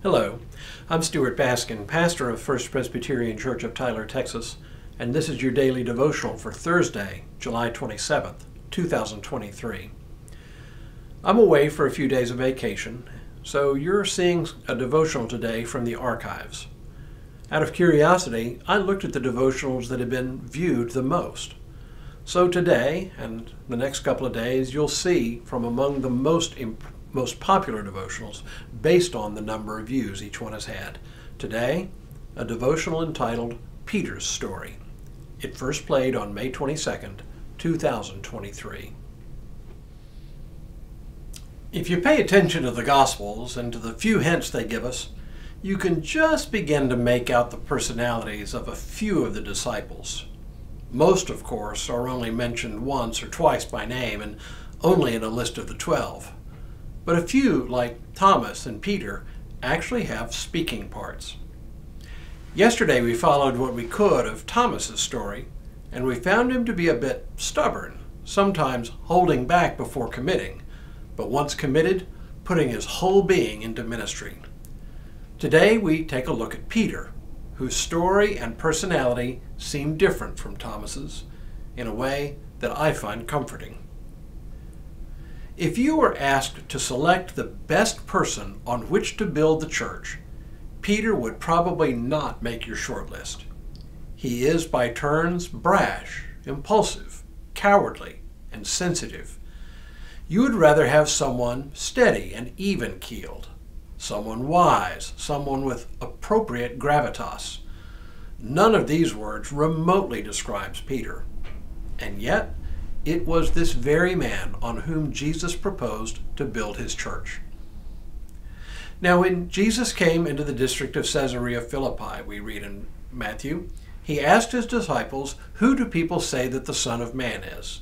Hello, I'm Stuart Baskin, pastor of First Presbyterian Church of Tyler, Texas, and this is your daily devotional for Thursday, July 27th, 2023. I'm away for a few days of vacation, so you're seeing a devotional today from the archives. Out of curiosity, I looked at the devotionals that have been viewed the most. So today, and the next couple of days, you'll see from among the most popular devotionals based on the number of views each one has had. Today, a devotional entitled Peter's Story. It first played on May 22nd, 2023. If you pay attention to the Gospels and to the few hints they give us, you can just begin to make out the personalities of a few of the disciples. Most, of course, are only mentioned once or twice by name and only in a list of the 12. But a few, like Thomas and Peter, actually have speaking parts. Yesterday we followed what we could of Thomas's story, and we found him to be a bit stubborn, sometimes holding back before committing, but once committed, putting his whole being into ministry. Today we take a look at Peter, whose story and personality seem different from Thomas's, in a way that I find comforting. If you were asked to select the best person on which to build the church, Peter would probably not make your shortlist. He is by turns brash, impulsive, cowardly, and sensitive. You would rather have someone steady and even-keeled, someone wise, someone with appropriate gravitas. None of these words remotely describes Peter, and yet it was this very man on whom Jesus proposed to build his church. Now, when Jesus came into the district of Caesarea Philippi, we read in Matthew, he asked his disciples, "Who do people say that the Son of Man is?"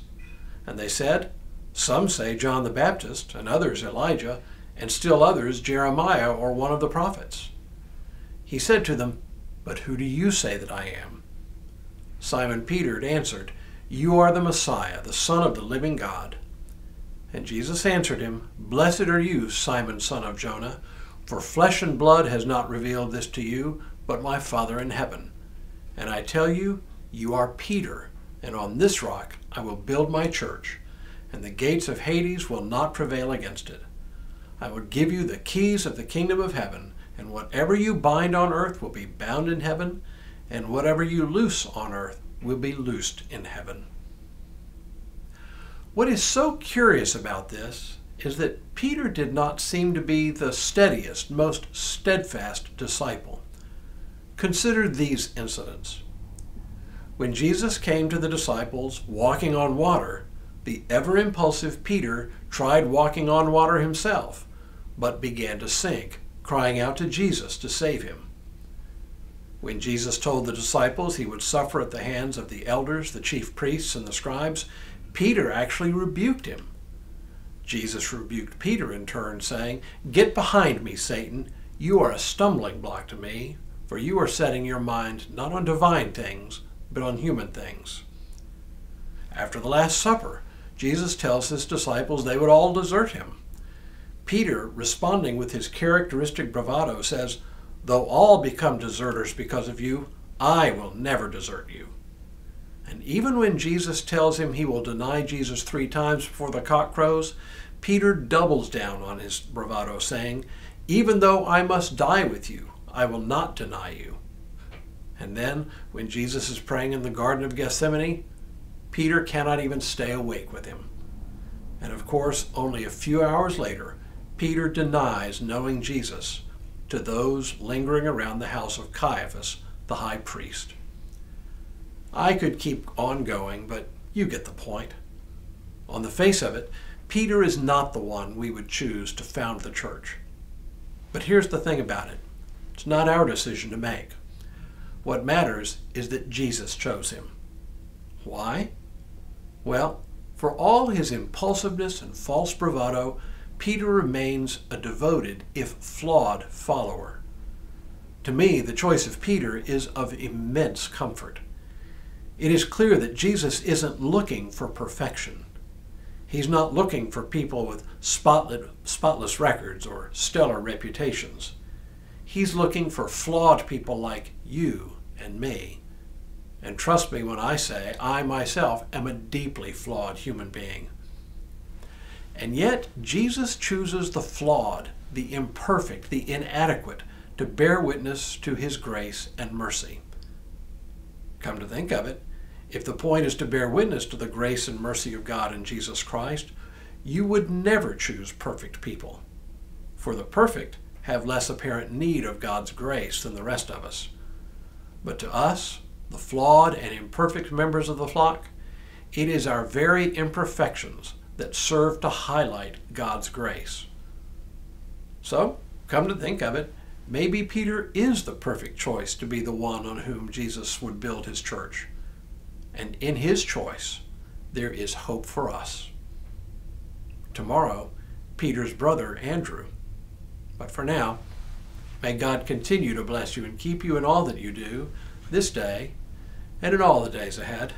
And they said, "Some say John the Baptist, and others Elijah, and still others Jeremiah or one of the prophets." He said to them, "But who do you say that I am?" Simon Peter answered, "You are the Messiah, the Son of the living God." And Jesus answered him, "Blessed are you, Simon, son of Jonah, for flesh and blood has not revealed this to you, but my Father in heaven. And I tell you, you are Peter, and on this rock I will build my church, and the gates of Hades will not prevail against it. I will give you the keys of the kingdom of heaven, and whatever you bind on earth will be bound in heaven, and whatever you loose on earth will be loosed in heaven." What is so curious about this is that Peter did not seem to be the steadiest, most steadfast disciple. Consider these incidents. When Jesus came to the disciples walking on water, the ever-impulsive Peter tried walking on water himself, but began to sink, crying out to Jesus to save him. When Jesus told the disciples he would suffer at the hands of the elders, the chief priests, and the scribes, Peter actually rebuked him. Jesus rebuked Peter in turn, saying, "Get behind me, Satan. You are a stumbling block to me, for you are setting your mind not on divine things, but on human things." After the Last Supper, Jesus tells his disciples they would all desert him. Peter, responding with his characteristic bravado, says, "Though all become deserters because of you, I will never desert you." And even when Jesus tells him he will deny Jesus 3 times before the cock crows, Peter doubles down on his bravado, saying, "Even though I must die with you, I will not deny you." And then, when Jesus is praying in the Garden of Gethsemane, Peter cannot even stay awake with him. And of course, only a few hours later, Peter denies knowing Jesus to those lingering around the house of Caiaphas, the high priest. I could keep on going, but you get the point. On the face of it, Peter is not the one we would choose to found the church. But here's the thing about it. It's not our decision to make. What matters is that Jesus chose him. Why? Well, for all his impulsiveness and false bravado, Peter remains a devoted, if flawed, follower. To me, the choice of Peter is of immense comfort. It is clear that Jesus isn't looking for perfection. He's not looking for people with spotless records or stellar reputations. He's looking for flawed people like you and me. And trust me when I say I myself am a deeply flawed human being. And yet Jesus chooses the flawed, the imperfect, the inadequate to bear witness to his grace and mercy. Come to think of it, if the point is to bear witness to the grace and mercy of God in Jesus Christ, you would never choose perfect people. For the perfect have less apparent need of God's grace than the rest of us. But to us, the flawed and imperfect members of the flock, it is our very imperfections that serve to highlight God's grace. So, come to think of it, maybe Peter is the perfect choice to be the one on whom Jesus would build his church. And in his choice, there is hope for us. Tomorrow, Peter's brother, Andrew. But for now, may God continue to bless you and keep you in all that you do this day and in all the days ahead.